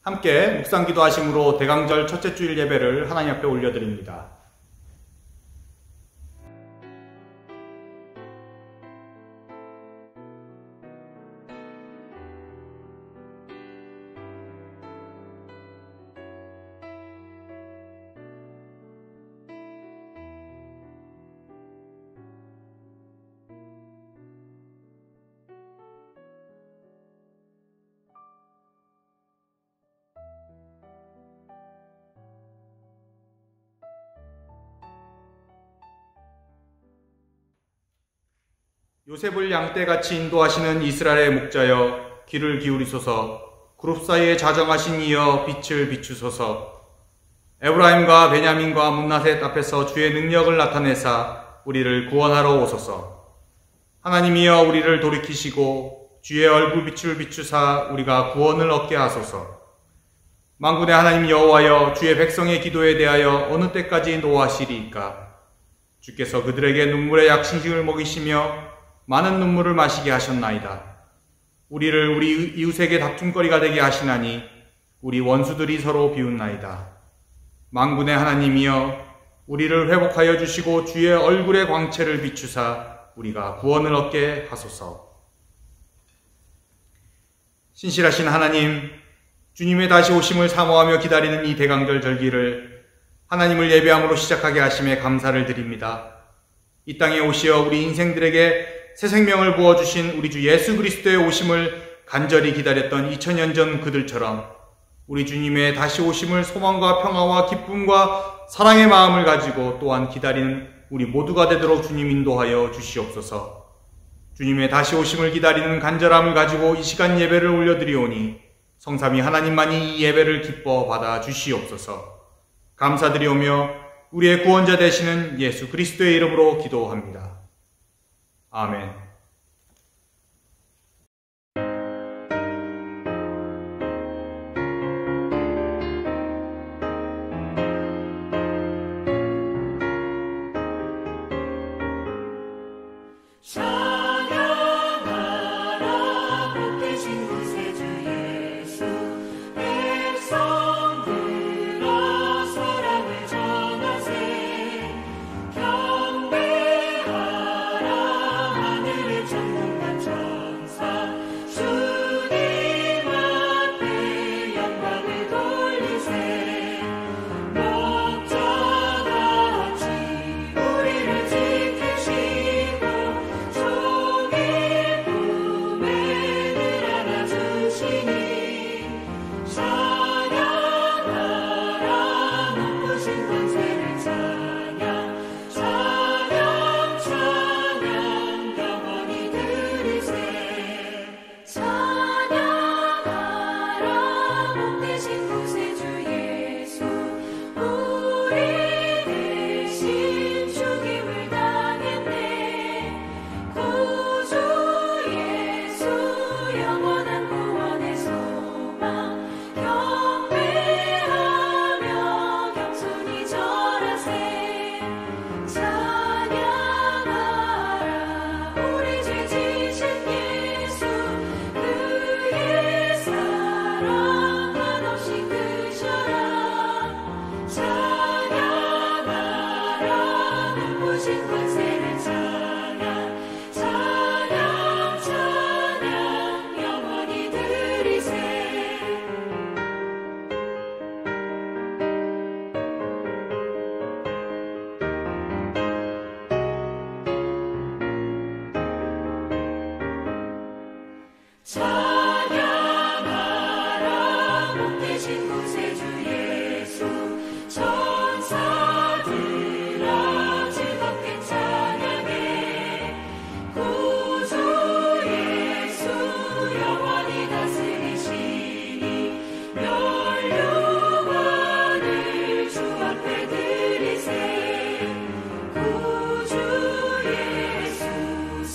함께 묵상기도 하심으로 대강절 첫째 주일 예배를 하나님 앞에 올려드립니다. 요셉을 양떼같이 인도하시는 이스라엘의 목자여 귀를 기울이소서. 그룹 사이에 자정하신 이여 빛을 비추소서. 에브라임과 베냐민과 문나셋 앞에서 주의 능력을 나타내사 우리를 구원하러 오소서. 하나님이여 우리를 돌이키시고 주의 얼굴빛을 비추사 우리가 구원을 얻게 하소서. 만군의 하나님 여호와여 주의 백성의 기도에 대하여 어느 때까지 노하시리이까. 주께서 그들에게 눈물의 약식을 먹이시며 많은 눈물을 마시게 하셨나이다. 우리를 우리 이웃에게 다툼거리가 되게 하시나니 우리 원수들이 서로 비웃나이다. 만군의 하나님이여 우리를 회복하여 주시고 주의 얼굴의 광채를 비추사 우리가 구원을 얻게 하소서. 신실하신 하나님, 주님의 다시 오심을 사모하며 기다리는 이 대강절 절기를 하나님을 예배함으로 시작하게 하심에 감사를 드립니다. 이 땅에 오시어 우리 인생들에게 새 생명을 부어주신 우리 주 예수 그리스도의 오심을 간절히 기다렸던 2000년 전 그들처럼 우리 주님의 다시 오심을 소망과 평화와 기쁨과 사랑의 마음을 가지고 또한 기다리는 우리 모두가 되도록 주님 인도하여 주시옵소서. 주님의 다시 오심을 기다리는 간절함을 가지고 이 시간 예배를 올려드리오니 성삼위 하나님만이 이 예배를 기뻐 받아 주시옵소서. 감사드리오며 우리의 구원자 되시는 예수 그리스도의 이름으로 기도합니다. 아멘.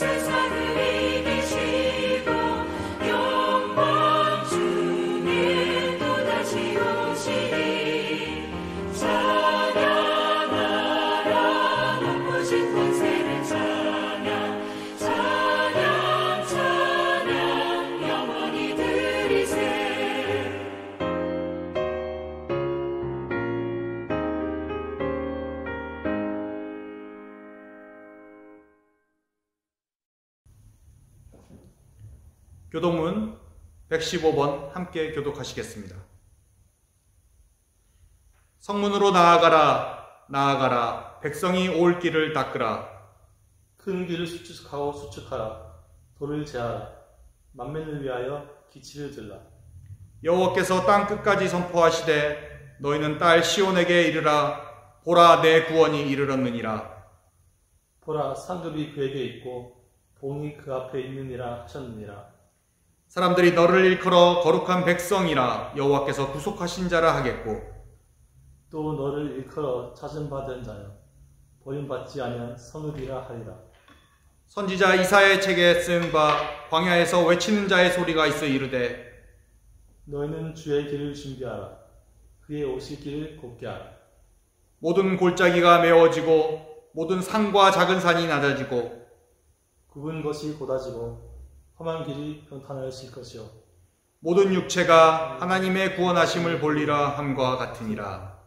세상을 이기시고 교독문 115번 함께 교독하시겠습니다. 성문으로 나아가라, 나아가라. 백성이 올 길을 닦으라. 큰 길을 수축하고 수축하라. 돌을 제하라. 만민을 위하여 기치를 들라. 여호와께서 땅 끝까지 선포하시되 너희는 딸 시온에게 이르라. 보라, 내 구원이 이르렀느니라. 보라, 상급이 그에게 있고 봉이 그 앞에 있느니라 하셨느니라. 사람들이 너를 일컬어 거룩한 백성이라 여호와께서 구속하신 자라 하겠고, 또 너를 일컬어 찾음받은 자여 버림받지 아니한 성읍이라 하리라. 선지자 이사야의 책에 쓴 바 광야에서 외치는 자의 소리가 있어 이르되 너희는 주의 길을 준비하라. 그의 오실 길을 곱게 하라. 모든 골짜기가 메워지고 모든 산과 작은 산이 낮아지고 굽은 것이 곧아지고 험한 길이 평탄을 실 것이요 모든 육체가 하나님의 구원하심을 볼리라 함과 같으니라.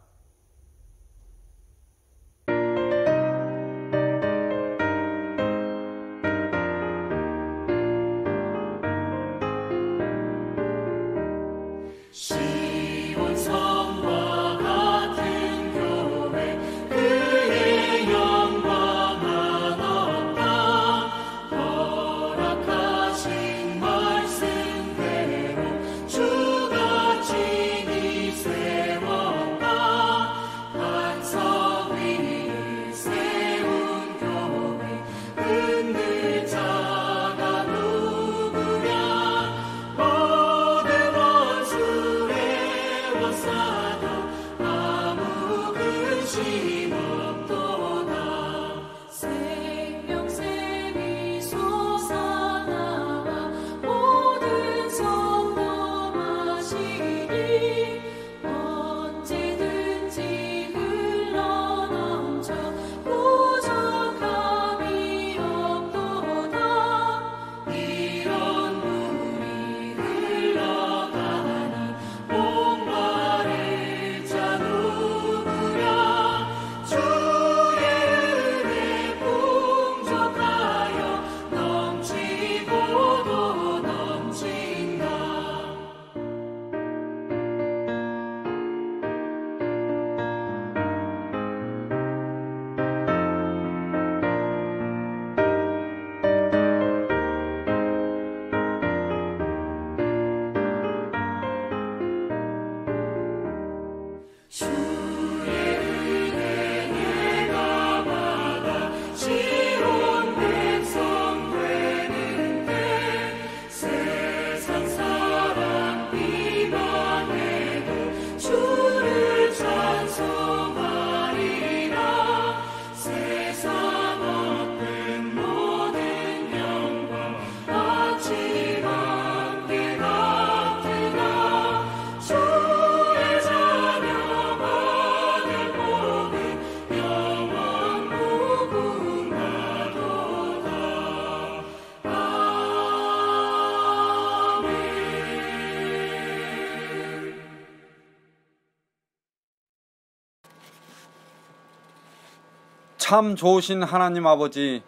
참 좋으신 하나님 아버지,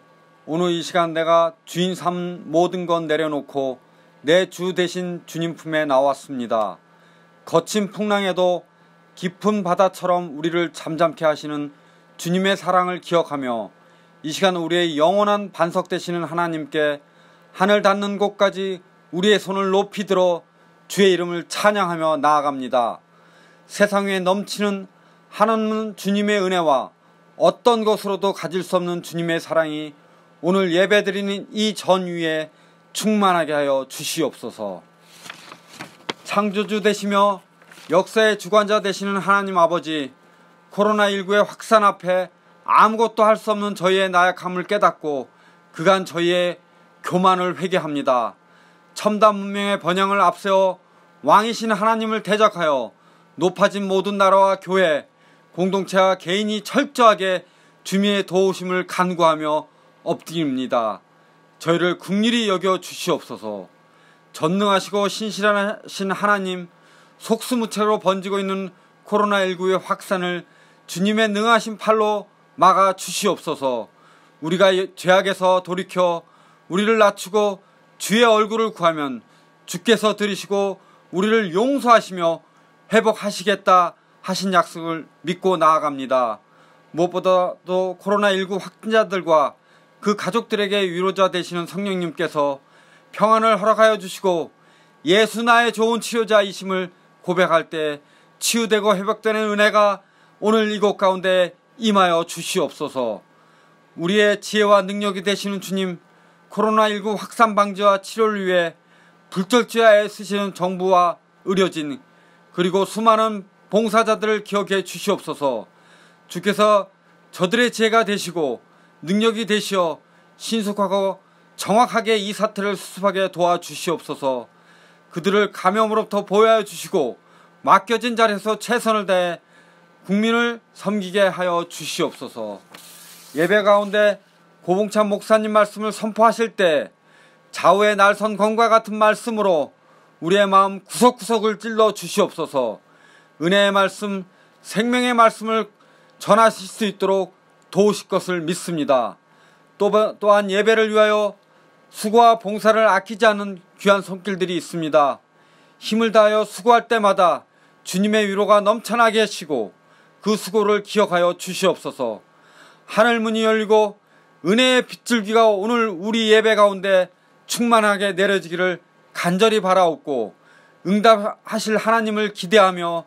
오늘 이 시간 내가 주인 삼 모든 것 내려놓고 내 주 대신 주님 품에 나왔습니다. 거친 풍랑에도 깊은 바다처럼 우리를 잠잠케 하시는 주님의 사랑을 기억하며 이 시간 우리의 영원한 반석 되시는 하나님께 하늘 닿는 곳까지 우리의 손을 높이 들어 주의 이름을 찬양하며 나아갑니다. 세상 위에 넘치는 하나님 주님의 은혜와 어떤 것으로도 가질 수 없는 주님의 사랑이 오늘 예배드리는 이 전위에 충만하게 하여 주시옵소서. 창조주 되시며 역사의 주관자 되시는 하나님 아버지, 코로나19의 확산 앞에 아무것도 할 수 없는 저희의 나약함을 깨닫고 그간 저희의 교만을 회개합니다. 첨단 문명의 번영을 앞세워 왕이신 하나님을 대적하여 높아진 모든 나라와 교회, 공동체와 개인이 철저하게 주님의 도우심을 간구하며 엎드립니다. 저희를 긍휼히 여겨 주시옵소서. 전능하시고 신실하신 하나님, 속수무책으로 번지고 있는 코로나19의 확산을 주님의 능하신 팔로 막아 주시옵소서. 우리가 죄악에서 돌이켜 우리를 낮추고 주의 얼굴을 구하면 주께서 들으시고 우리를 용서하시며 회복하시겠다 하신 약속을 믿고 나아갑니다. 무엇보다도 코로나19 확진자들과 그 가족들에게 위로자 되시는 성령님께서 평안을 허락하여 주시고 예수 나의 좋은 치료자이심을 고백할 때 치유되고 회복되는 은혜가 오늘 이곳 가운데 임하여 주시옵소서. 우리의 지혜와 능력이 되시는 주님, 코로나19 확산 방지와 치료를 위해 불철주야 애쓰시는 정부와 의료진 그리고 수많은 봉사자들을 기억해 주시옵소서. 주께서 저들의 지혜가 되시고 능력이 되시어 신속하고 정확하게 이 사태를 수습하게 도와주시옵소서. 그들을 감염으로부터 보호하여 주시고 맡겨진 자리에서 최선을 다해 국민을 섬기게 하여 주시옵소서. 예배 가운데 고봉찬 목사님 말씀을 선포하실 때 좌우의 날선 검과 같은 말씀으로 우리의 마음 구석구석을 찔러 주시옵소서. 은혜의 말씀, 생명의 말씀을 전하실 수 있도록 도우실 것을 믿습니다. 또한 예배를 위하여 수고와 봉사를 아끼지 않는 귀한 손길들이 있습니다. 힘을 다하여 수고할 때마다 주님의 위로가 넘쳐나게 하시고 그 수고를 기억하여 주시옵소서. 하늘 문이 열리고 은혜의 빗줄기가 오늘 우리 예배 가운데 충만하게 내려지기를 간절히 바라옵고 응답하실 하나님을 기대하며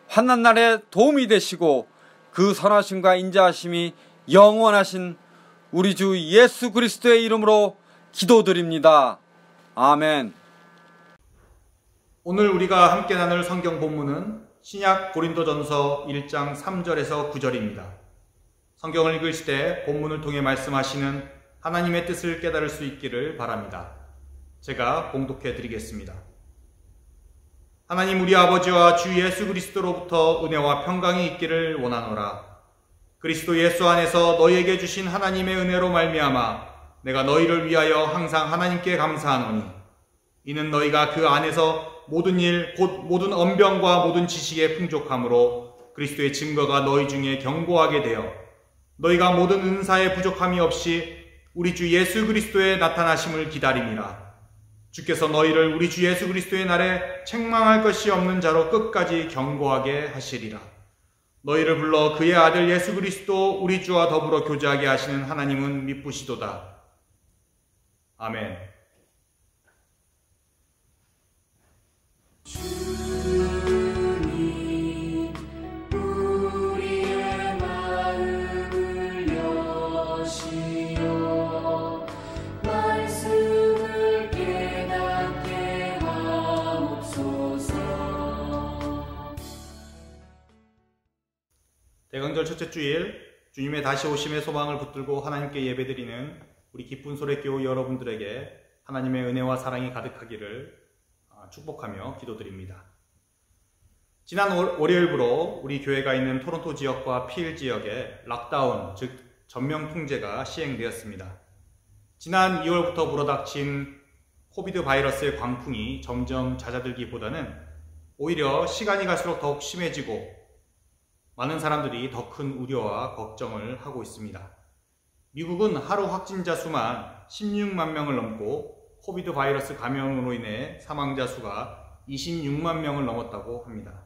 환난 날에 도움이 되시고 그 선하심과 인자하심이 영원하신 우리 주 예수 그리스도의 이름으로 기도드립니다. 아멘. 오늘 우리가 함께 나눌 성경 본문은 신약 고린도전서 1장 3절에서 9절입니다. 성경을 읽으실 때 본문을 통해 말씀하시는 하나님의 뜻을 깨달을 수 있기를 바랍니다. 제가 봉독해 드리겠습니다. 하나님 우리 아버지와 주 예수 그리스도로부터 은혜와 평강이 있기를 원하노라. 그리스도 예수 안에서 너희에게 주신 하나님의 은혜로 말미암아 내가 너희를 위하여 항상 하나님께 감사하노니 이는 너희가 그 안에서 모든 일 곧 모든 언변과 모든 지식의 풍족함으로 그리스도의 증거가 너희 중에 견고하게 되어 너희가 모든 은사의 부족함이 없이 우리 주 예수 그리스도의 나타나심을 기다림이라. 주께서 너희를 우리 주 예수 그리스도의 날에 책망할 것이 없는 자로 끝까지 견고하게 하시리라. 너희를 불러 그의 아들 예수 그리스도 우리 주와 더불어 교제하게 하시는 하나님은 미쁘시도다. 아멘. 대강절 첫째 주일 주님의 다시 오심의 소망을 붙들고 하나님께 예배드리는 우리 기쁜 소래교회 여러분들에게 하나님의 은혜와 사랑이 가득하기를 축복하며 기도드립니다. 지난 월요일부로 우리 교회가 있는 토론토 지역과 필 지역에 락다운, 즉 전면 통제가 시행되었습니다. 지난 2월부터 불어닥친 코비드 바이러스의 광풍이 점점 잦아들기보다는 오히려 시간이 갈수록 더욱 심해지고 많은 사람들이 더 큰 우려와 걱정을 하고 있습니다. 미국은 하루 확진자 수만 16만 명을 넘고 코비드 바이러스 감염으로 인해 사망자 수가 26만 명을 넘었다고 합니다.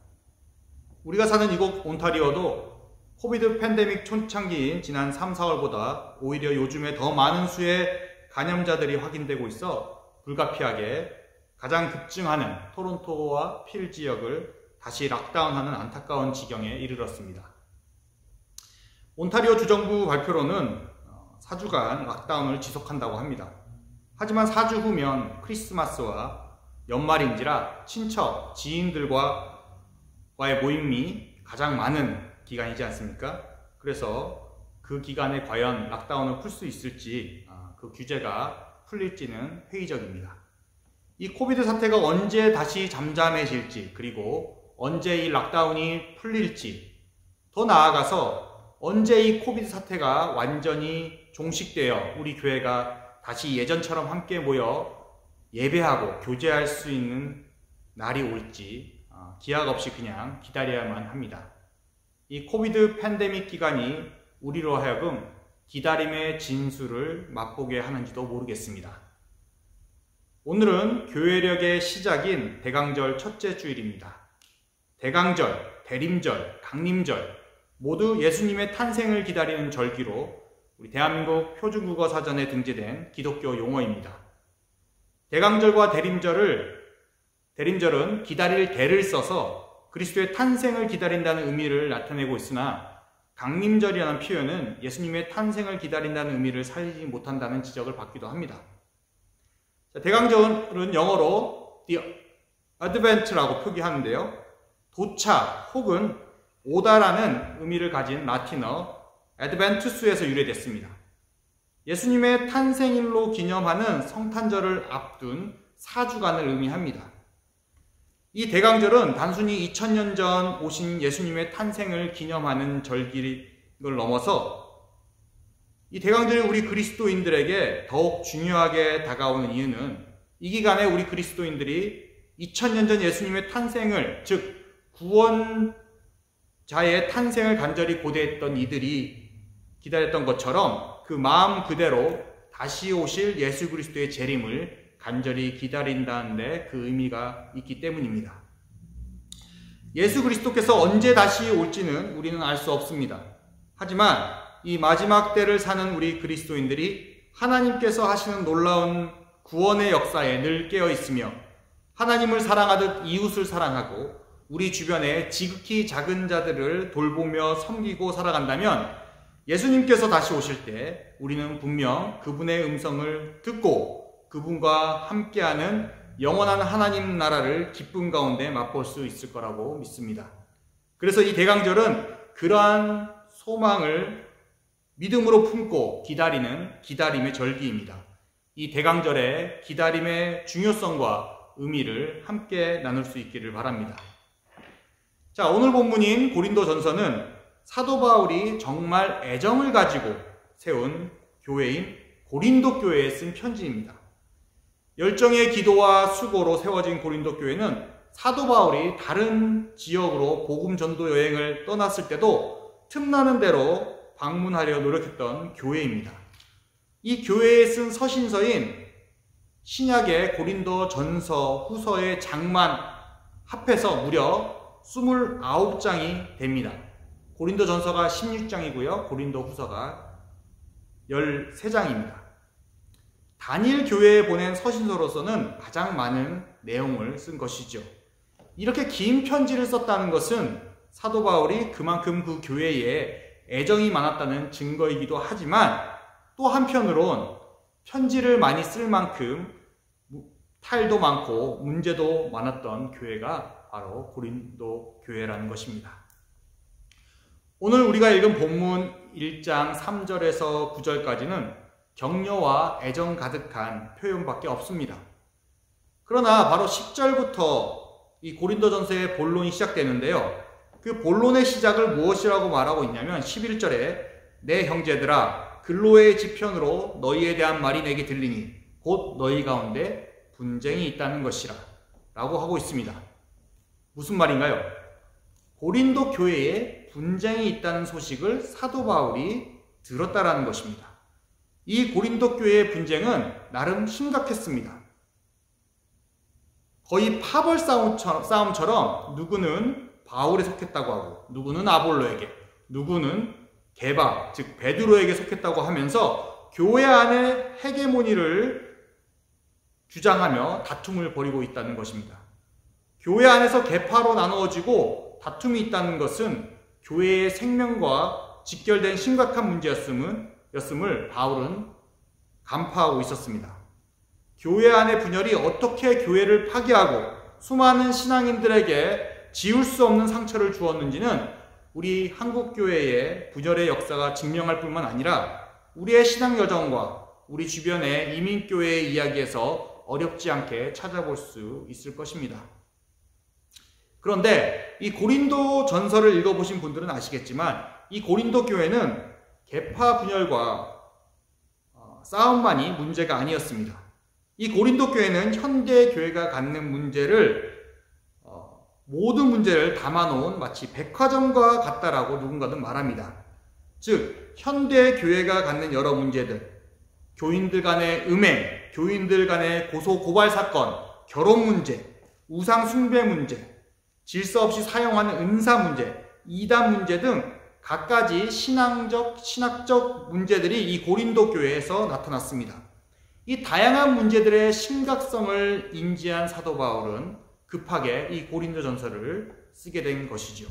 우리가 사는 이곳 온타리오도 코비드 팬데믹 초창기인 지난 3, 4월보다 오히려 요즘에 더 많은 수의 감염자들이 확인되고 있어 불가피하게 가장 급증하는 토론토와 필 지역을 다시 락다운하는 안타까운 지경에 이르렀습니다. 온타리오 주정부 발표로는 4주간 락다운을 지속한다고 합니다. 하지만 4주 후면 크리스마스와 연말인지라 친척, 지인들과의 모임이 가장 많은 기간이지 않습니까? 그래서 그 기간에 과연 락다운을 풀 수 있을지, 그 규제가 풀릴지는 회의적입니다. 이 코비드 사태가 언제 다시 잠잠해질지, 그리고 언제 이 락다운이 풀릴지, 더 나아가서 언제 이 코비드 사태가 완전히 종식되어 우리 교회가 다시 예전처럼 함께 모여 예배하고 교제할 수 있는 날이 올지 기약 없이 그냥 기다려야만 합니다. 이 코비드 팬데믹 기간이 우리로 하여금 기다림의 진수를 맛보게 하는지도 모르겠습니다. 오늘은 교회력의 시작인 대강절 첫째 주일입니다. 대강절, 대림절, 강림절 모두 예수님의 탄생을 기다리는 절기로 우리 대한민국 표준국어 사전에 등재된 기독교 용어입니다. 대강절과 대림절은 기다릴 대를 써서 그리스도의 탄생을 기다린다는 의미를 나타내고 있으나 강림절이라는 표현은 예수님의 탄생을 기다린다는 의미를 살리지 못한다는 지적을 받기도 합니다. 대강절은 영어로 The Advent라고 표기하는데요. 도착 혹은 오다라는 의미를 가진 라틴어 Adventus에서 유래됐습니다. 예수님의 탄생일로 기념하는 성탄절을 앞둔 4주간을 의미합니다. 이 대강절은 단순히 2000년 전 오신 예수님의 탄생을 기념하는 절기를 넘어서 이 대강절이 우리 그리스도인들에게 더욱 중요하게 다가오는 이유는 이 기간에 우리 그리스도인들이 2000년 전 예수님의 탄생을, 즉 구원자의 탄생을 간절히 고대했던 이들이 기다렸던 것처럼 그 마음 그대로 다시 오실 예수 그리스도의 재림을 간절히 기다린다는 데 그 의미가 있기 때문입니다. 예수 그리스도께서 언제 다시 올지는 우리는 알 수 없습니다. 하지만 이 마지막 때를 사는 우리 그리스도인들이 하나님께서 하시는 놀라운 구원의 역사에 늘 깨어 있으며 하나님을 사랑하듯 이웃을 사랑하고 우리 주변에 지극히 작은 자들을 돌보며 섬기고 살아간다면 예수님께서 다시 오실 때 우리는 분명 그분의 음성을 듣고 그분과 함께하는 영원한 하나님 나라를 기쁨 가운데 맛볼 수 있을 거라고 믿습니다. 그래서 이 대강절은 그러한 소망을 믿음으로 품고 기다리는 기다림의 절기입니다. 이 대강절의 기다림의 중요성과 의미를 함께 나눌 수 있기를 바랍니다. 자, 오늘 본문인 고린도전서는 사도 바울이 정말 애정을 가지고 세운 교회인 고린도 교회에 쓴 편지입니다. 열정의 기도와 수고로 세워진 고린도 교회는 사도 바울이 다른 지역으로 복음 전도 여행을 떠났을 때도 틈나는 대로 방문하려 노력했던 교회입니다. 이 교회에 쓴 서신서인 신약의 고린도 전서 후서의 장만 합해서 무려 29장이 됩니다. 고린도 전서가 16장이고요. 고린도 후서가 13장입니다. 단일 교회에 보낸 서신서로서는 가장 많은 내용을 쓴 것이죠. 이렇게 긴 편지를 썼다는 것은 사도 바울이 그만큼 그 교회에 애정이 많았다는 증거이기도 하지만 또 한편으론 편지를 많이 쓸 만큼 탈도 많고 문제도 많았던 교회가 바로 고린도 교회라는 것입니다. 오늘 우리가 읽은 본문 1장 3절에서 9절까지는 격려와 애정 가득한 표현밖에 없습니다. 그러나 바로 10절부터 이 고린도전서의 본론이 시작되는데요. 그 본론의 시작을 무엇이라고 말하고 있냐면 11절에 내 형제들아 글로의 지편으로 너희에 대한 말이 내게 들리니 곧 너희 가운데 분쟁이 있다는 것이라 라고 하고 있습니다. 무슨 말인가요? 고린도 교회에 분쟁이 있다는 소식을 사도 바울이 들었다라는 것입니다. 이 고린도 교회의 분쟁은 나름 심각했습니다. 거의 파벌 싸움처럼 누구는 바울에 속했다고 하고 누구는 아볼로에게, 누구는 게바, 즉 베드로에게 속했다고 하면서 교회 안에 헤게모니를 주장하며 다툼을 벌이고 있다는 것입니다. 교회 안에서 계파로 나누어지고 다툼이 있다는 것은 교회의 생명과 직결된 심각한 문제였음을 바울은 간파하고 있었습니다. 교회 안의 분열이 어떻게 교회를 파괴하고 수많은 신앙인들에게 지울 수 없는 상처를 주었는지는 우리 한국교회의 분열의 역사가 증명할 뿐만 아니라 우리의 신앙 여정과 우리 주변의 이민교회의 이야기에서 어렵지 않게 찾아볼 수 있을 것입니다. 그런데 이 고린도 전서를 읽어보신 분들은 아시겠지만 이 고린도 교회는 계파 분열과 싸움만이 문제가 아니었습니다. 이 고린도 교회는 현대 교회가 갖는 문제를 모든 문제를 담아놓은 마치 백화점과 같다라고 누군가는 말합니다. 즉 현대 교회가 갖는 여러 문제들, 교인들 간의 음행, 교인들 간의 고소 고발 사건, 결혼 문제, 우상 숭배 문제, 질서 없이 사용하는 은사 문제, 이단 문제 등 갖가지 신학적 문제들이 이 고린도 교회에서 나타났습니다. 이 다양한 문제들의 심각성을 인지한 사도 바울은 급하게 이 고린도전서를 쓰게 된 것이죠.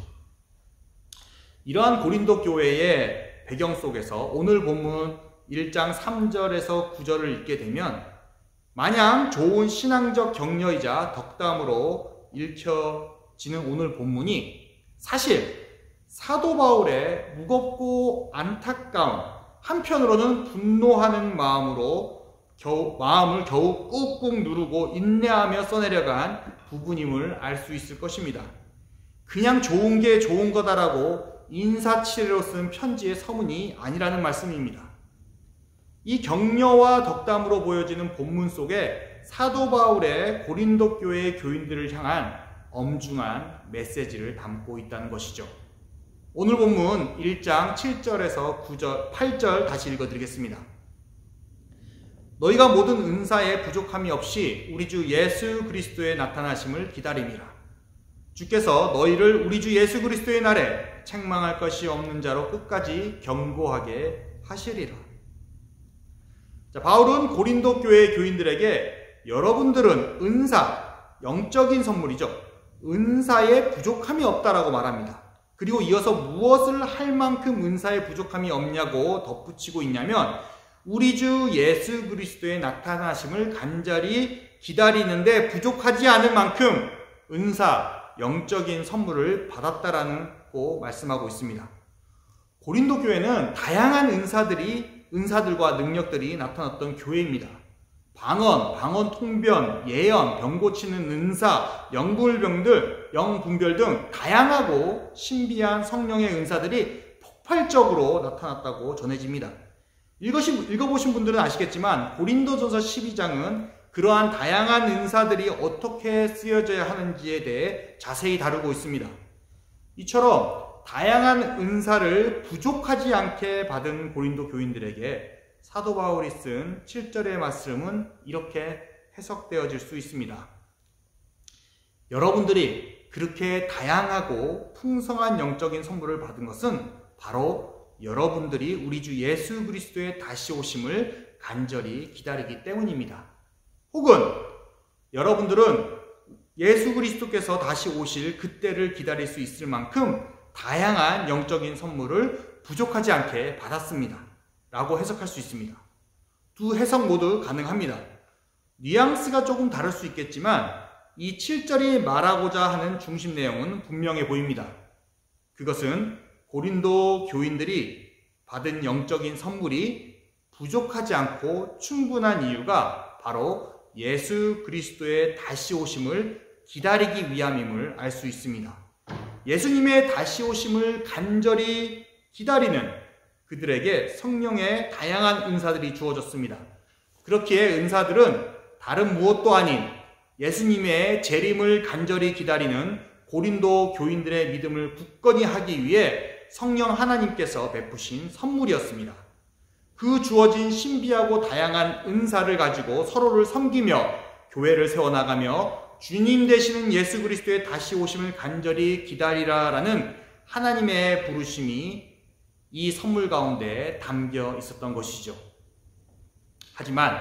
이러한 고린도 교회의 배경 속에서 오늘 본문 1장 3절에서 9절을 읽게 되면 마냥 좋은 신앙적 격려이자 덕담으로 읽혀지는 오늘 본문이 사실 사도 바울의 무겁고 안타까운, 한편으로는 분노하는 마음을 겨우 꾹꾹 누르고 인내하며 써내려간 부분임을 알 수 있을 것입니다. 그냥 좋은 게 좋은 거다라고 인사치레로 쓴 편지의 서문이 아니라는 말씀입니다. 이 격려와 덕담으로 보여지는 본문 속에 사도 바울의 고린도 교회의 교인들을 향한 엄중한 메시지를 담고 있다는 것이죠. 오늘 본문 1장 7절에서 8절 다시 읽어드리겠습니다. 너희가 모든 은사에 부족함이 없이 우리 주 예수 그리스도의 나타나심을 기다림이라. 주께서 너희를 우리 주 예수 그리스도의 날에 책망할 것이 없는 자로 끝까지 경고하게 하시리라. 자, 바울은 고린도 교회 교인들에게 여러분들은 은사, 영적인 선물이죠. 은사에 부족함이 없다라고 말합니다. 그리고 이어서 무엇을 할 만큼 은사에 부족함이 없냐고 덧붙이고 있냐면 우리 주 예수 그리스도의 나타나심을 간절히 기다리는데 부족하지 않을 만큼 은사, 영적인 선물을 받았다라고 말씀하고 있습니다. 고린도 교회는 다양한 은사들과 능력들이 나타났던 교회입니다. 방언 통변, 예언, 병 고치는 은사, 영분별 등 다양하고 신비한 성령의 은사들이 폭발적으로 나타났다고 전해집니다. 읽어보신 분들은 아시겠지만 고린도전서 12장은 그러한 다양한 은사들이 어떻게 쓰여져야 하는지에 대해 자세히 다루고 있습니다. 이처럼 다양한 은사를 부족하지 않게 받은 고린도 교인들에게 사도 바울이 쓴 7절의 말씀은 이렇게 해석되어질 수 있습니다. 여러분들이 그렇게 다양하고 풍성한 영적인 선물을 받은 것은 바로 여러분들이 우리 주 예수 그리스도의 다시 오심을 간절히 기다리기 때문입니다. 혹은 여러분들은 예수 그리스도께서 다시 오실 그때를 기다릴 수 있을 만큼 다양한 영적인 선물을 부족하지 않게 받았습니다. 라고 해석할 수 있습니다. 두 해석 모두 가능합니다. 뉘앙스가 조금 다를 수 있겠지만 이 7절이 말하고자 하는 중심 내용은 분명해 보입니다. 그것은 고린도 교인들이 받은 영적인 선물이 부족하지 않고 충분한 이유가 바로 예수 그리스도의 다시 오심을 기다리기 위함임을 알 수 있습니다. 예수님의 다시 오심을 간절히 기다리는 그들에게 성령의 다양한 은사들이 주어졌습니다. 그렇기에 은사들은 다른 무엇도 아닌 예수님의 재림을 간절히 기다리는 고린도 교인들의 믿음을 굳건히 하기 위해 성령 하나님께서 베푸신 선물이었습니다. 그 주어진 신비하고 다양한 은사를 가지고 서로를 섬기며 교회를 세워나가며 주님 되시는 예수 그리스도의 다시 오심을 간절히 기다리라라는 하나님의 부르심이 이 선물 가운데 담겨 있었던 것이죠. 하지만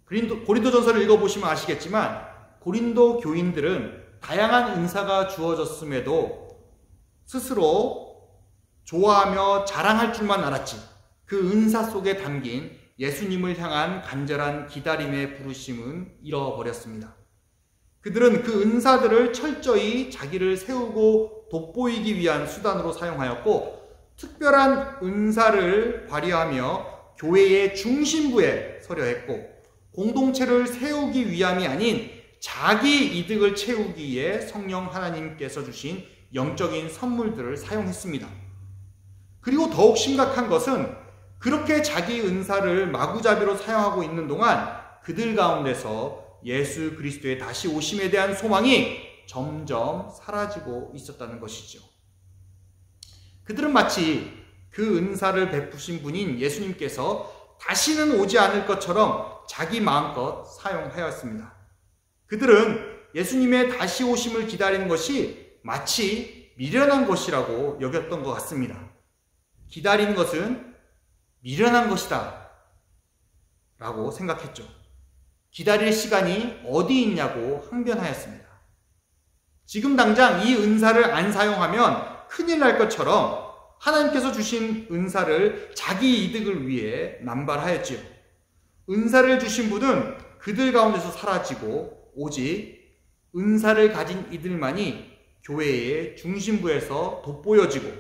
고린도전서를 읽어보시면 아시겠지만 고린도 교인들은 다양한 은사가 주어졌음에도 스스로 좋아하며 자랑할 줄만 알았지 그 은사 속에 담긴 예수님을 향한 간절한 기다림의 부르심은 잃어버렸습니다. 그들은 그 은사들을 철저히 자기를 세우고 돋보이기 위한 수단으로 사용하였고 특별한 은사를 발휘하며 교회의 중심부에 서려 했고 공동체를 세우기 위함이 아닌 자기 이득을 채우기 위해 성령 하나님께서 주신 영적인 선물들을 사용했습니다. 그리고 더욱 심각한 것은 그렇게 자기 은사를 마구잡이로 사용하고 있는 동안 그들 가운데서 예수 그리스도의 다시 오심에 대한 소망이 점점 사라지고 있었다는 것이죠. 그들은 마치 그 은사를 베푸신 분인 예수님께서 다시는 오지 않을 것처럼 자기 마음껏 사용하였습니다. 그들은 예수님의 다시 오심을 기다리는 것이 마치 미련한 것이라고 여겼던 것 같습니다. 기다리는 것은 미련한 것이다 라고 생각했죠. 기다릴 시간이 어디 있냐고 항변하였습니다. 지금 당장 이 은사를 안 사용하면 큰일 날 것처럼 하나님께서 주신 은사를 자기 이득을 위해 남발하였지요. 은사를 주신 분은 그들 가운데서 사라지고 오직 은사를 가진 이들만이 교회의 중심부에서 돋보여지고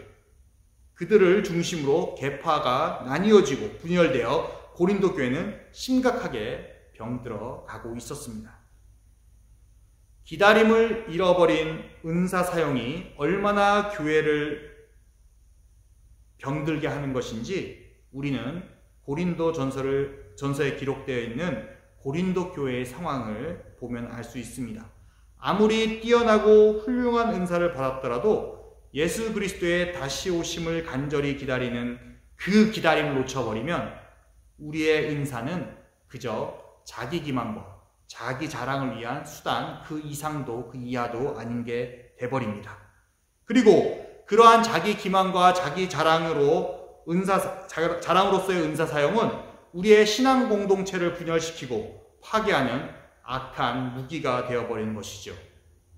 그들을 중심으로 계파가 나뉘어지고 분열되어 고린도 교회는 심각하게 병들어 가고 있었습니다. 기다림을 잃어버린 은사 사용이 얼마나 교회를 병들게 하는 것인지 우리는 고린도 전서에 기록되어 있는 고린도 교회의 상황을 보면 알 수 있습니다. 아무리 뛰어나고 훌륭한 은사를 받았더라도 예수 그리스도의 다시 오심을 간절히 기다리는 그 기다림을 놓쳐버리면 우리의 은사는 그저 자기 기만과 자기 자랑을 위한 수단, 그 이상도 그 이하도 아닌 게 돼버립니다. 그리고 그러한 자기 기만과 자기 자랑으로서의 은사 사용은 우리의 신앙 공동체를 분열시키고 파괴하는 악한 무기가 되어버리는 것이죠.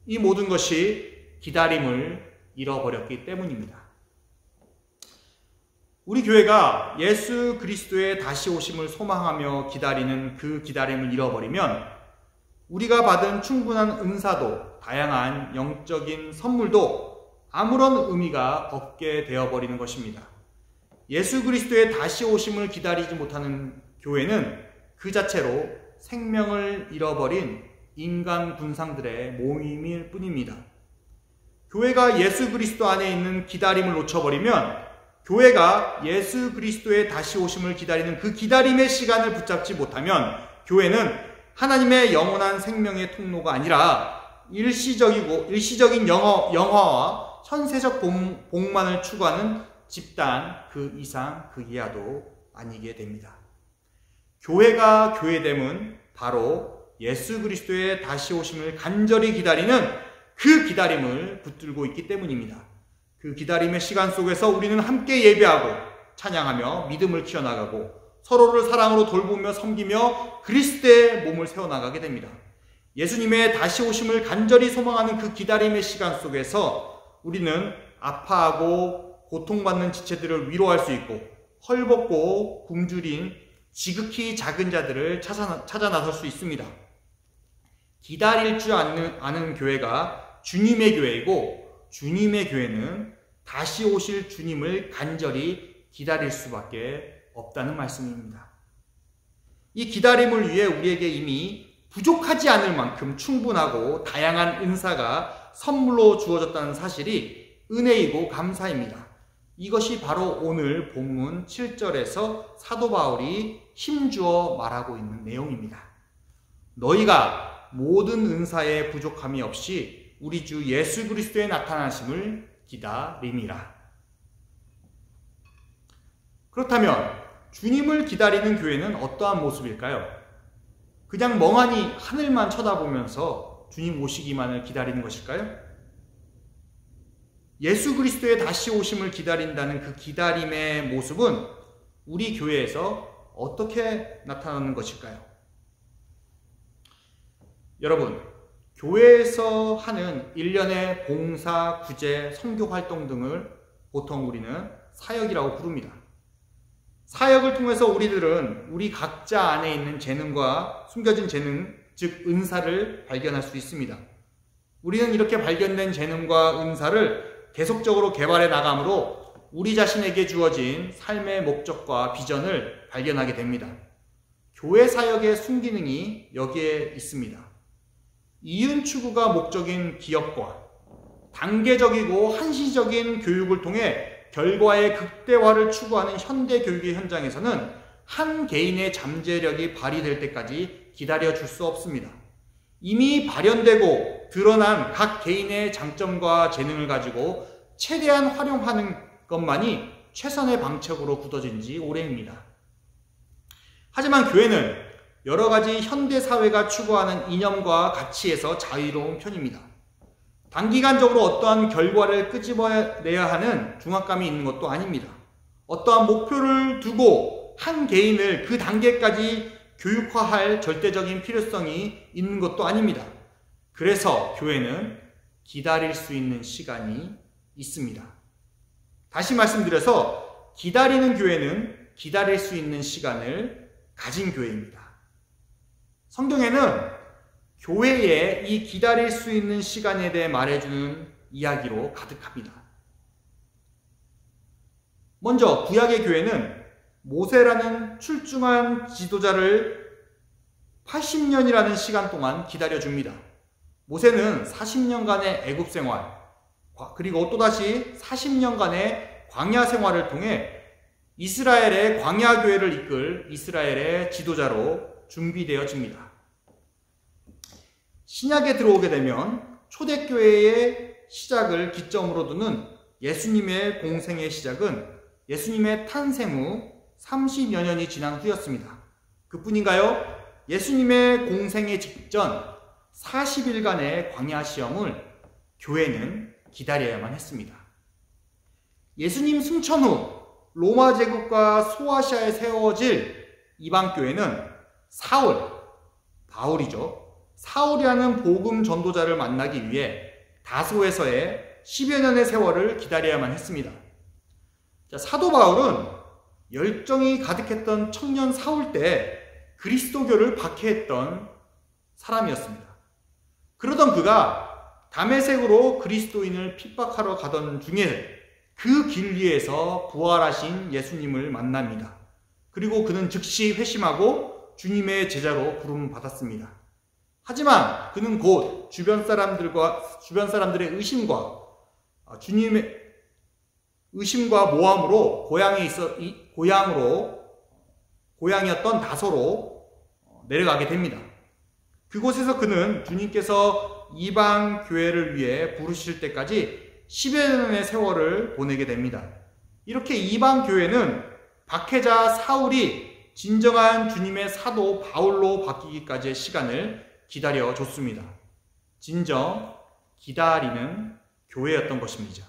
이 모든 것이 기다림을 잃어버렸기 때문입니다. 우리 교회가 예수 그리스도의 다시 오심을 소망하며 기다리는 그 기다림을 잃어버리면 우리가 받은 충분한 은사도 다양한 영적인 선물도 아무런 의미가 없게 되어버리는 것입니다. 예수 그리스도의 다시 오심을 기다리지 못하는 교회는 그 자체로 생명을 잃어버린 인간 분상들의 모임일 뿐입니다. 교회가 예수 그리스도 안에 있는 기다림을 놓쳐버리면 교회가 예수 그리스도의 다시 오심을 기다리는 그 기다림의 시간을 붙잡지 못하면 교회는 하나님의 영원한 생명의 통로가 아니라 일시적인 영화와 현세적 복만을 추구하는 집단 그 이상 그 이하도 아니게 됩니다. 교회가 교회됨은 바로 예수 그리스도의 다시 오심을 간절히 기다리는 그 기다림을 붙들고 있기 때문입니다. 그 기다림의 시간 속에서 우리는 함께 예배하고 찬양하며 믿음을 키워나가고 서로를 사랑으로 돌보며 섬기며 그리스도의 몸을 세워나가게 됩니다. 예수님의 다시 오심을 간절히 소망하는 그 기다림의 시간 속에서 우리는 아파하고 고통받는 지체들을 위로할 수 있고 헐벗고 굶주린 지극히 작은 자들을 찾아 나설 수 있습니다. 기다릴 줄 아는 교회가 주님의 교회이고 주님의 교회는 다시 오실 주님을 간절히 기다릴 수밖에 없다는 말씀입니다. 이 기다림을 위해 우리에게 이미 부족하지 않을 만큼 충분하고 다양한 은사가 선물로 주어졌다는 사실이 은혜이고 감사입니다. 이것이 바로 오늘 본문 7절에서 사도 바울이 힘주어 말하고 있는 내용입니다. 너희가 모든 은사에 부족함이 없이 우리 주 예수 그리스도의 나타나심을 기다림이라. 그렇다면 주님을 기다리는 교회는 어떠한 모습일까요? 그냥 멍하니 하늘만 쳐다보면서 주님 오시기만을 기다리는 것일까요? 예수 그리스도의 다시 오심을 기다린다는 그 기다림의 모습은 우리 교회에서 어떻게 나타나는 것일까요? 여러분, 교회에서 하는 일련의 봉사, 구제, 선교 활동 등을 보통 우리는 사역이라고 부릅니다. 사역을 통해서 우리들은 우리 각자 안에 있는 재능과 숨겨진 재능, 즉 은사를 발견할 수 있습니다. 우리는 이렇게 발견된 재능과 은사를 계속적으로 개발해 나가므로 우리 자신에게 주어진 삶의 목적과 비전을 발견하게 됩니다. 교회 사역의 순기능이 여기에 있습니다. 이윤 추구가 목적인 기업과 단계적이고 한시적인 교육을 통해 결과의 극대화를 추구하는 현대 교육의 현장에서는 한 개인의 잠재력이 발휘될 때까지 기다려줄 수 없습니다. 이미 발현되고 드러난 각 개인의 장점과 재능을 가지고 최대한 활용하는 것만이 최선의 방책으로 굳어진 지 오래입니다. 하지만 교회는 여러 가지 현대 사회가 추구하는 이념과 가치에서 자유로운 편입니다. 단기간적으로 어떠한 결과를 끄집어내야 하는 중압감이 있는 것도 아닙니다. 어떠한 목표를 두고 한 개인을 그 단계까지 교육화할 절대적인 필요성이 있는 것도 아닙니다. 그래서 교회는 기다릴 수 있는 시간이 있습니다. 다시 말씀드려서 기다리는 교회는 기다릴 수 있는 시간을 가진 교회입니다. 성경에는 교회에 이 기다릴 수 있는 시간에 대해 말해주는 이야기로 가득합니다. 먼저 구약의 교회는 모세라는 출중한 지도자를 80년이라는 시간 동안 기다려줍니다. 모세는 40년간의 애굽 생활, 그리고 또다시 40년간의 광야 생활을 통해 이스라엘의 광야 교회를 이끌 이스라엘의 지도자로 준비되어집니다. 신약에 들어오게 되면 초대교회의 시작을 기점으로 두는 예수님의 공생의 시작은 예수님의 탄생 후 30여 년이 지난 후였습니다. 그뿐인가요? 예수님의 공생의 직전 40일간의 광야 시험을 교회는 기다려야만 했습니다. 예수님 승천 후 로마 제국과 소아시아에 세워질 이방교회는 바울이죠. 사울이라는 복음 전도자를 만나기 위해 다소에서의 10여 년의 세월을 기다려야만 했습니다. 사도 바울은 열정이 가득했던 청년 사울 때 그리스도교를 박해했던 사람이었습니다. 그러던 그가 다메섹으로 그리스도인을 핍박하러 가던 중에 그 길 위에서 부활하신 예수님을 만납니다. 그리고 그는 즉시 회심하고 주님의 제자로 부름받았습니다. 하지만 그는 곧 주변 사람들의 주님의 의심과 모함으로 고향이었던 다소로 내려가게 됩니다. 그곳에서 그는 주님께서 이방 교회를 위해 부르실 때까지 10여 년의 세월을 보내게 됩니다. 이렇게 이방 교회는 박해자 사울이 진정한 주님의 사도 바울로 바뀌기까지의 시간을 기다려줬습니다. 진정 기다리는 교회였던 것입니다.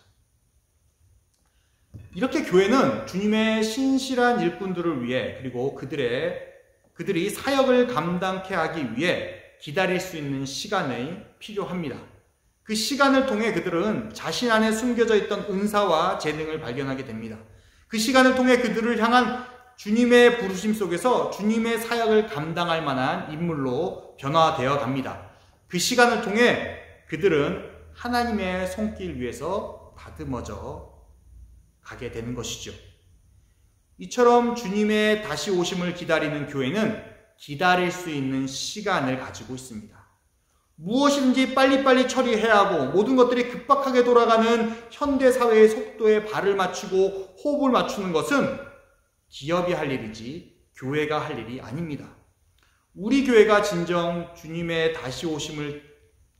이렇게 교회는 주님의 신실한 일꾼들을 위해 그리고 그들이 사역을 감당케 하기 위해 기다릴 수 있는 시간이 필요합니다. 그 시간을 통해 그들은 자신 안에 숨겨져 있던 은사와 재능을 발견하게 됩니다. 그 시간을 통해 그들을 향한 주님의 부르심 속에서 주님의 사역을 감당할 만한 인물로 변화되어 갑니다. 그 시간을 통해 그들은 하나님의 손길 위에서 다듬어져 가게 되는 것이죠. 이처럼 주님의 다시 오심을 기다리는 교회는 기다릴 수 있는 시간을 가지고 있습니다. 무엇이든지 빨리빨리 처리해야 하고 모든 것들이 급박하게 돌아가는 현대사회의 속도에 발을 맞추고 호흡을 맞추는 것은 기업이 할 일이지 교회가 할 일이 아닙니다. 우리 교회가 진정 주님의 다시 오심을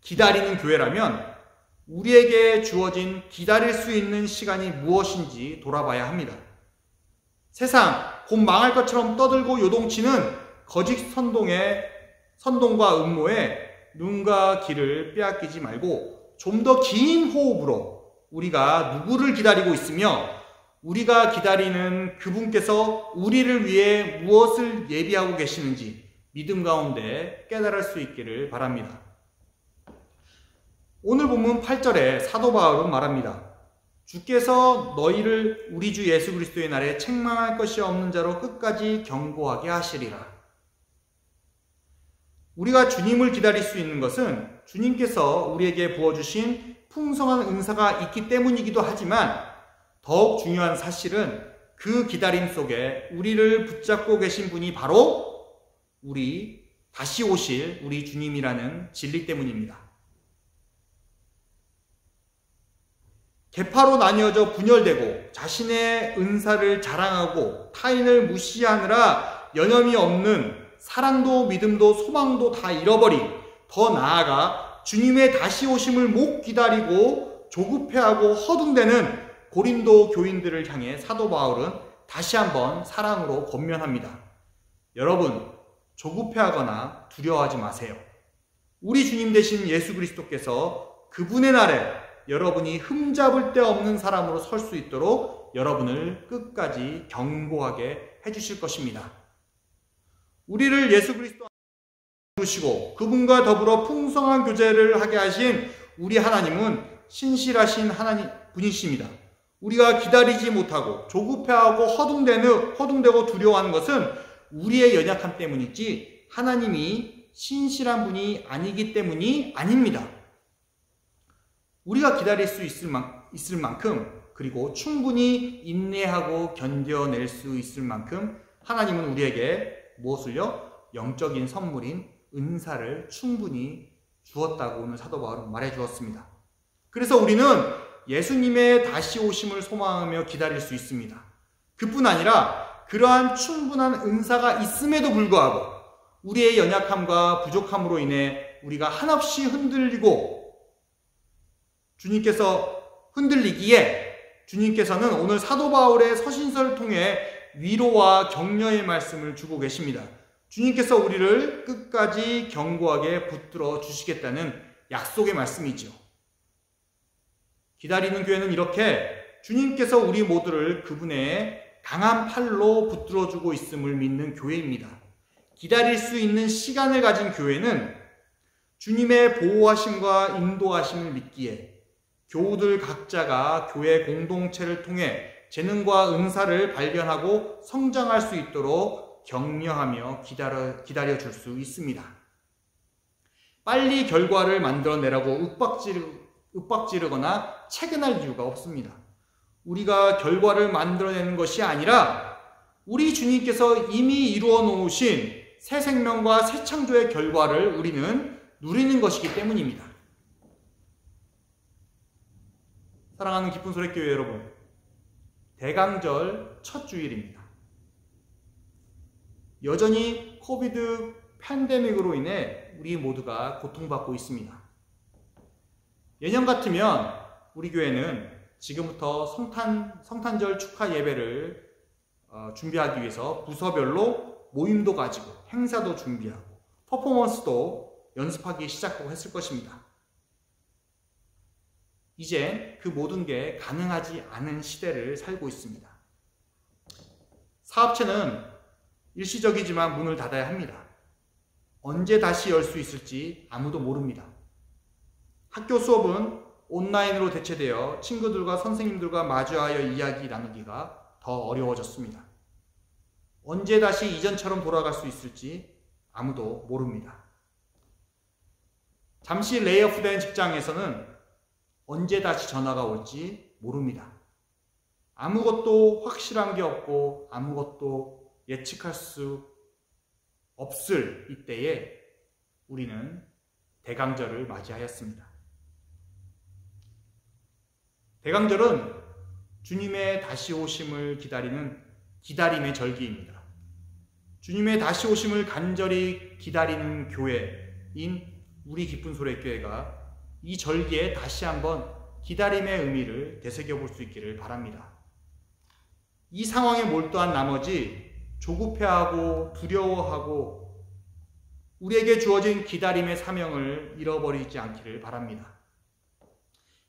기다리는 교회라면 우리에게 주어진 기다릴 수 있는 시간이 무엇인지 돌아봐야 합니다. 세상 곧 망할 것처럼 떠들고 요동치는 거짓 선동과 음모에 눈과 귀를 빼앗기지 말고 좀 더 긴 호흡으로 우리가 누구를 기다리고 있으며 우리가 기다리는 그분께서 우리를 위해 무엇을 예비하고 계시는지 믿음 가운데 깨달을 수 있기를 바랍니다. 오늘 본문 8절에 사도 바울은 말합니다. 주께서 너희를 우리 주 예수 그리스도의 날에 책망할 것이 없는 자로 끝까지 경고하게 하시리라. 우리가 주님을 기다릴 수 있는 것은 주님께서 우리에게 부어주신 풍성한 은사가 있기 때문이기도 하지만 더욱 중요한 사실은 그 기다림 속에 우리를 붙잡고 계신 분이 바로 다시 오실 우리 주님이라는 진리 때문입니다. 계파로 나뉘어져 분열되고 자신의 은사를 자랑하고 타인을 무시하느라 여념이 없는 사랑도 믿음도 소망도 다 잃어버린, 더 나아가 주님의 다시 오심을 못 기다리고 조급해하고 허둥대는 고린도 교인들을 향해 사도 바울은 다시 한번 사랑으로 권면합니다. 여러분, 조급해하거나 두려워하지 마세요. 우리 주님 되신 예수 그리스도께서 그분의 날에 여러분이 흠잡을 데 없는 사람으로 설 수 있도록 여러분을 끝까지 견고하게 해주실 것입니다. 우리를 예수 그리스도 부르시고 그분과 더불어 풍성한 교제를 하게 하신 우리 하나님은 신실하신 하나님 분이십니다. 우리가 기다리지 못하고 조급해하고 허둥대고 두려워하는 것은 우리의 연약함 때문이지 하나님이 신실한 분이 아니기 때문이 아닙니다. 우리가 기다릴 수 있을 만큼 그리고 충분히 인내하고 견뎌낼 수 있을 만큼 하나님은 우리에게 무엇을요? 영적인 선물인 은사를 충분히 주었다고 오늘 사도 바울은 말해 주었습니다. 그래서 우리는 예수님의 다시 오심을 소망하며 기다릴 수 있습니다. 그뿐 아니라 그러한 충분한 은사가 있음에도 불구하고 우리의 연약함과 부족함으로 인해 우리가 한없이 흔들리고 흔들리기에 주님께서는 오늘 사도 바울의 서신서를 통해 위로와 격려의 말씀을 주고 계십니다. 주님께서 우리를 끝까지 견고하게 붙들어 주시겠다는 약속의 말씀이죠. 기다리는 교회는 이렇게 주님께서 우리 모두를 그분의 강한 팔로 붙들어주고 있음을 믿는 교회입니다. 기다릴 수 있는 시간을 가진 교회는 주님의 보호하심과 인도하심을 믿기에 교우들 각자가 교회 공동체를 통해 재능과 은사를 발견하고 성장할 수 있도록 격려하며 기다려줄 수 있습니다. 빨리 결과를 만들어내라고 윽박지르거나 채근할 이유가 없습니다. 우리가 결과를 만들어내는 것이 아니라 우리 주님께서 이미 이루어 놓으신 새 생명과 새 창조의 결과를 우리는 누리는 것이기 때문입니다. 사랑하는 기쁜 소리교회 여러분, 대강절 첫 주일입니다. 여전히 코비드 팬데믹으로 인해 우리 모두가 고통받고 있습니다. 예년 같으면 우리 교회는 지금부터 성탄절 축하 예배를 준비하기 위해서 부서별로 모임도 가지고 행사도 준비하고 퍼포먼스도 연습하기 시작하고 했을 것입니다. 이제 그 모든 게 가능하지 않은 시대를 살고 있습니다. 사업체는 일시적이지만 문을 닫아야 합니다. 언제 다시 열 수 있을지 아무도 모릅니다. 학교 수업은 온라인으로 대체되어 친구들과 선생님들과 마주하여 이야기 나누기가 더 어려워졌습니다. 언제 다시 이전처럼 돌아갈 수 있을지 아무도 모릅니다. 잠시 레이오프된 직장에서는 언제 다시 전화가 올지 모릅니다. 아무것도 확실한 게 없고 아무것도 예측할 수 없을 이때에 우리는 대강절을 맞이하였습니다. 대강절은 주님의 다시 오심을 기다리는 기다림의 절기입니다. 주님의 다시 오심을 간절히 기다리는 교회인 우리 기쁜 소리 교회가 이 절기에 다시 한번 기다림의 의미를 되새겨볼 수 있기를 바랍니다. 이 상황에 몰두한 나머지 조급해하고 두려워하고 우리에게 주어진 기다림의 사명을 잃어버리지 않기를 바랍니다.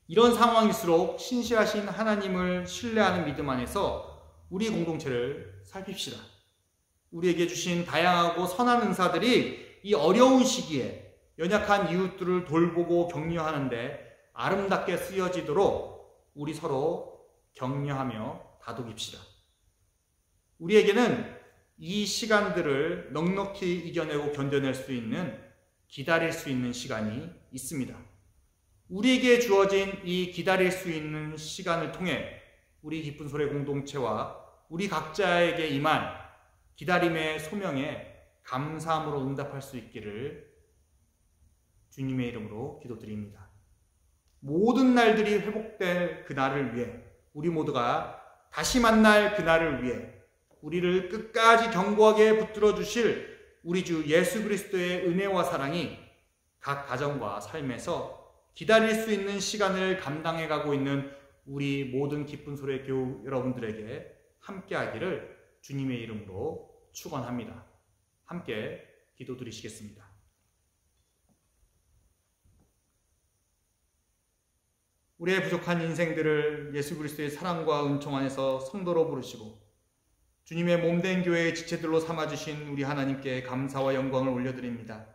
이런 상황일수록 신실하신 하나님을 신뢰하는 믿음 안에서 우리 공동체를 살핍시다. 우리에게 주신 다양하고 선한 은사들이 이 어려운 시기에 연약한 이웃들을 돌보고 격려하는데 아름답게 쓰여지도록 우리 서로 격려하며 다독입시다. 우리에게는 이 시간들을 넉넉히 이겨내고 견뎌낼 수 있는, 기다릴 수 있는 시간이 있습니다. 우리에게 주어진 이 기다릴 수 있는 시간을 통해 우리 기쁜 소리 공동체와 우리 각자에게 임한 기다림의 소명에 감사함으로 응답할 수 있기를 주님의 이름으로 기도드립니다. 모든 날들이 회복될 그날을 위해, 우리 모두가 다시 만날 그날을 위해 우리를 끝까지 견고하게 붙들어 주실 우리 주 예수 그리스도의 은혜와 사랑이 각 가정과 삶에서 기다릴 수 있는 시간을 감당해 가고 있는 우리 모든 기쁜 소리의 교우 여러분들에게 함께 하기를 주님의 이름으로 축원합니다. 함께 기도드리시겠습니다. 우리의 부족한 인생들을 예수 그리스도의 사랑과 은총 안에서 성도로 부르시고 주님의 몸된 교회의 지체들로 삼아주신 우리 하나님께 감사와 영광을 올려드립니다.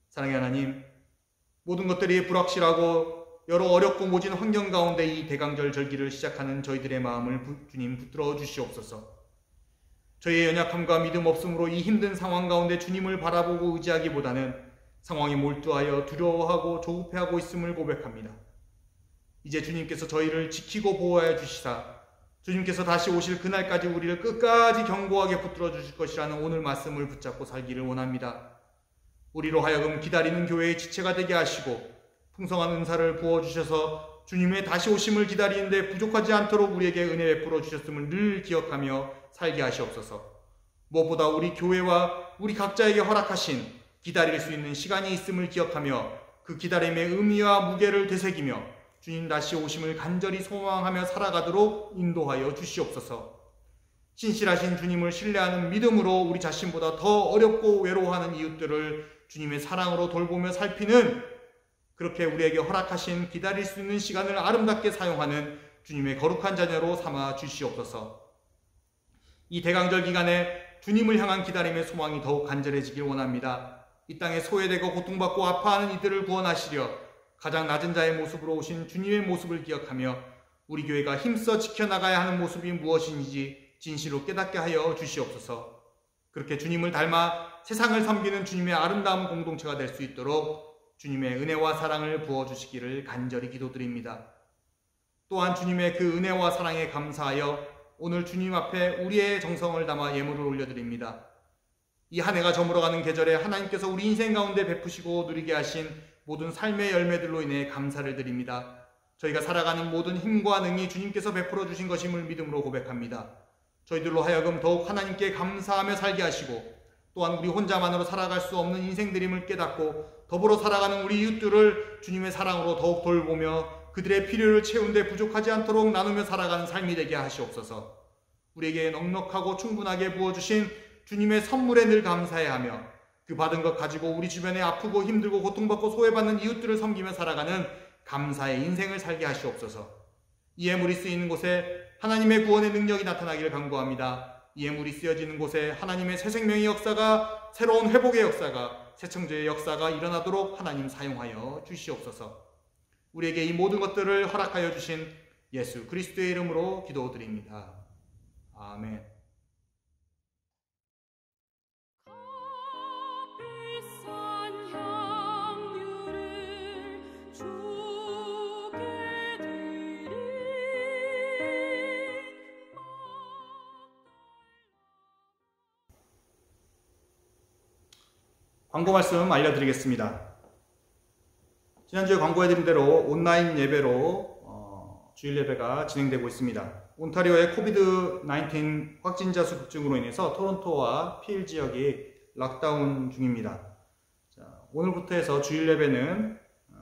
사랑의 하나님, 모든 것들이 불확실하고 여러 어렵고 모진 환경 가운데 이 대강절 절기를 시작하는 저희들의 마음을 주님 붙들어 주시옵소서. 저희의 연약함과 믿음 없음으로 이 힘든 상황 가운데 주님을 바라보고 의지하기보다는 상황에 몰두하여 두려워하고 조급해하고 있음을 고백합니다. 이제 주님께서 저희를 지키고 보호하여 주시사 주님께서 다시 오실 그날까지 우리를 끝까지 견고하게 붙들어 주실 것이라는 오늘 말씀을 붙잡고 살기를 원합니다. 우리로 하여금 기다리는 교회의 지체가 되게 하시고 풍성한 은사를 부어주셔서 주님의 다시 오심을 기다리는데 부족하지 않도록 우리에게 은혜 베풀어 주셨음을 늘 기억하며 살게 하시옵소서. 무엇보다 우리 교회와 우리 각자에게 허락하신 기다릴 수 있는 시간이 있음을 기억하며 그 기다림의 의미와 무게를 되새기며 주님 다시 오심을 간절히 소망하며 살아가도록 인도하여 주시옵소서. 신실하신 주님을 신뢰하는 믿음으로 우리 자신보다 더 어렵고 외로워하는 이웃들을 주님의 사랑으로 돌보며 살피는 그렇게 우리에게 허락하신 기다릴 수 있는 시간을 아름답게 사용하는 주님의 거룩한 자녀로 삼아 주시옵소서. 이 대강절 기간에 주님을 향한 기다림의 소망이 더욱 간절해지길 원합니다. 이 땅에 소외되고 고통받고 아파하는 이들을 구원하시려 가장 낮은 자의 모습으로 오신 주님의 모습을 기억하며 우리 교회가 힘써 지켜나가야 하는 모습이 무엇인지 진실로 깨닫게 하여 주시옵소서. 그렇게 주님을 닮아 세상을 섬기는 주님의 아름다운 공동체가 될 수 있도록 주님의 은혜와 사랑을 부어주시기를 간절히 기도드립니다. 또한 주님의 그 은혜와 사랑에 감사하여 오늘 주님 앞에 우리의 정성을 담아 예물을 올려드립니다. 이 한 해가 저물어가는 계절에 하나님께서 우리 인생 가운데 베푸시고 누리게 하신 모든 삶의 열매들로 인해 감사를 드립니다. 저희가 살아가는 모든 힘과 능이 주님께서 베풀어 주신 것임을 믿음으로 고백합니다. 저희들로 하여금 더욱 하나님께 감사하며 살게 하시고 또한 우리 혼자만으로 살아갈 수 없는 인생들임을 깨닫고 더불어 살아가는 우리 이웃들을 주님의 사랑으로 더욱 돌보며 그들의 필요를 채우는데 부족하지 않도록 나누며 살아가는 삶이 되게 하시옵소서. 우리에게 넉넉하고 충분하게 부어주신 주님의 선물에 늘 감사해야 하며 그 받은 것 가지고 우리 주변에 아프고 힘들고 고통받고 소외받는 이웃들을 섬기며 살아가는 감사의 인생을 살게 하시옵소서. 이 예물이 쓰이는 곳에 하나님의 구원의 능력이 나타나기를 간구합니다. 이 예물이 쓰여지는 곳에 하나님의 새 생명의 역사가, 새로운 회복의 역사가, 새 창조의 역사가 일어나도록 하나님 사용하여 주시옵소서. 우리에게 이 모든 것들을 허락하여 주신 예수 그리스도의 이름으로 기도드립니다. 아멘. 광고 말씀 알려드리겠습니다. 지난주에 광고해드린 대로 온라인 예배로 주일 예배가 진행되고 있습니다. 온타리오의 코비드-19 확진자 수 급증으로 인해서 토론토와 필 지역이 락다운 중입니다. 자, 오늘부터 해서 주일 예배는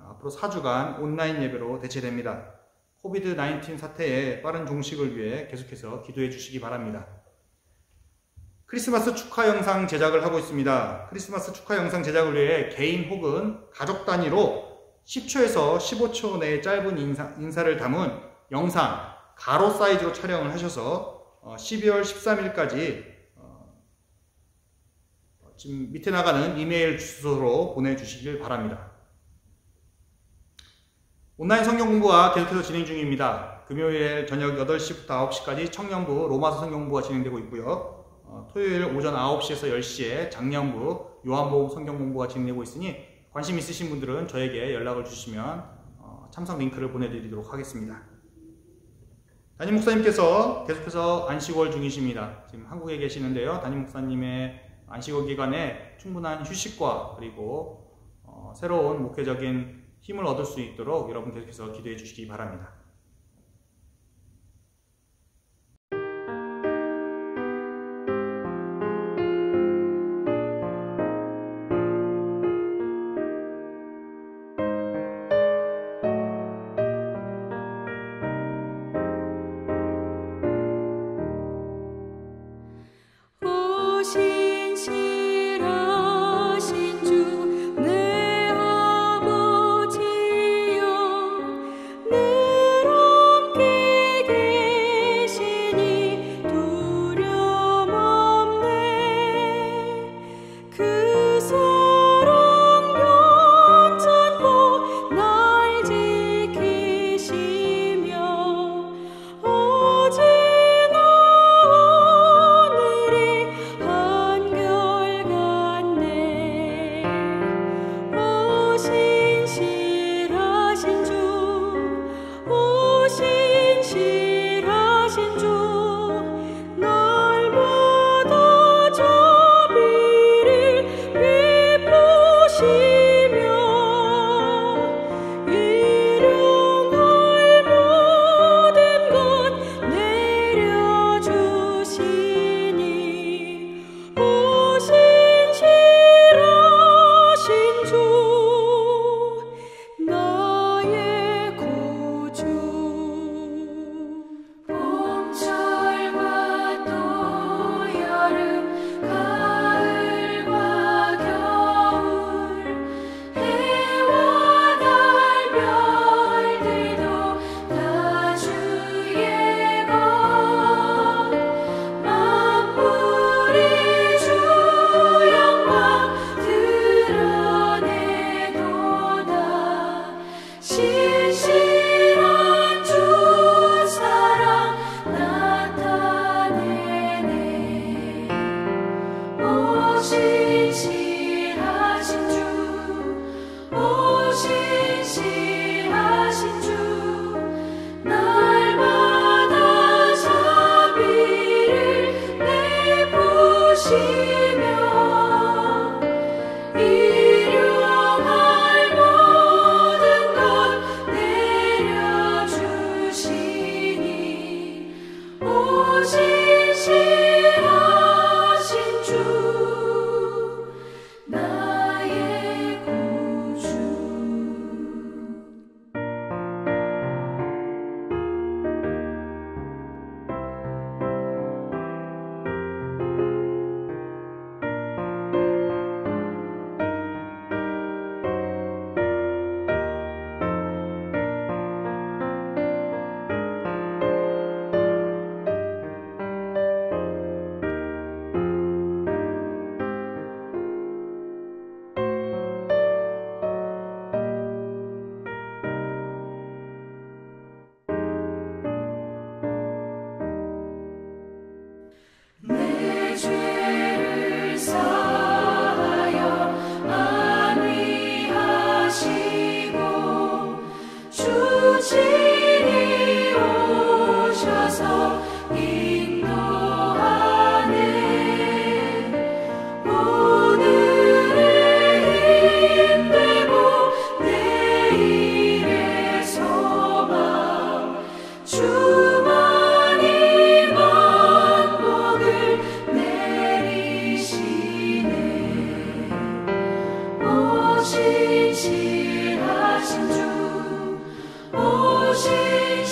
앞으로 4주간 온라인 예배로 대체됩니다. 코비드-19 사태의 빠른 종식을 위해 계속해서 기도해 주시기 바랍니다. 크리스마스 축하 영상 제작을 하고 있습니다. 크리스마스 축하 영상 제작을 위해 개인 혹은 가족 단위로 10초에서 15초 내의 짧은 인사를 담은 영상 가로 사이즈로 촬영을 하셔서 12월 13일까지 지금 밑에 나가는 이메일 주소로 보내주시길 바랍니다. 온라인 성경 공부가 계속해서 진행 중입니다. 금요일 저녁 8시부터 9시까지 청년부 로마서 성경 공부가 진행되고 있고요. 토요일 오전 9시에서 10시에 장년부 요한복음 성경 공부가 진행되고 있으니 관심 있으신 분들은 저에게 연락을 주시면 참석 링크를 보내드리도록 하겠습니다. 담임 목사님께서 계속해서 안식월 중이십니다. 지금 한국에 계시는데요. 담임 목사님의 안식월 기간에 충분한 휴식과 그리고 새로운 목회적인 힘을 얻을 수 있도록 여러분 계속해서 기도해 주시기 바랍니다. 신실한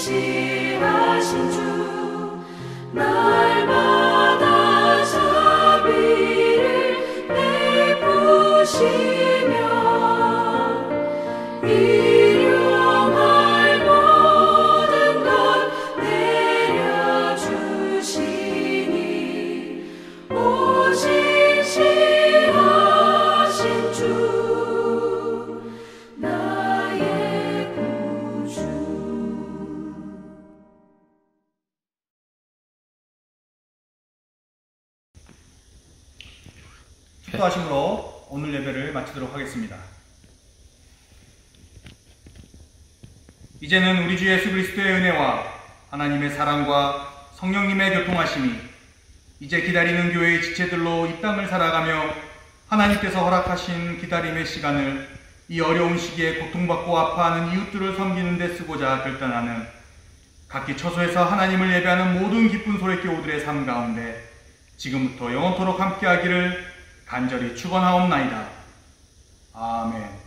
신실하신 주 날마다 자비를 베푸시며 일용할 모든 것 내려주시니 오 신실하신 주 나의 구주. 기도하심으로 오늘 예배를 마치도록 하겠습니다. 이제는 우리 주 예수 그리스도의 은혜와 하나님의 사랑과 성령님의 교통하심이 이제 기다리는 교회의 지체들로 이 땅을 살아가며 하나님께서 허락하신 기다림의 시간을 이 어려운 시기에 고통받고 아파하는 이웃들을 섬기는 데 쓰고자 결단하는 각기 처소에서 하나님을 예배하는 모든 기쁜 소래교우들의 삶 가운데 지금부터 영원토록 함께하기를 간절히 축원하옵나이다. 아멘.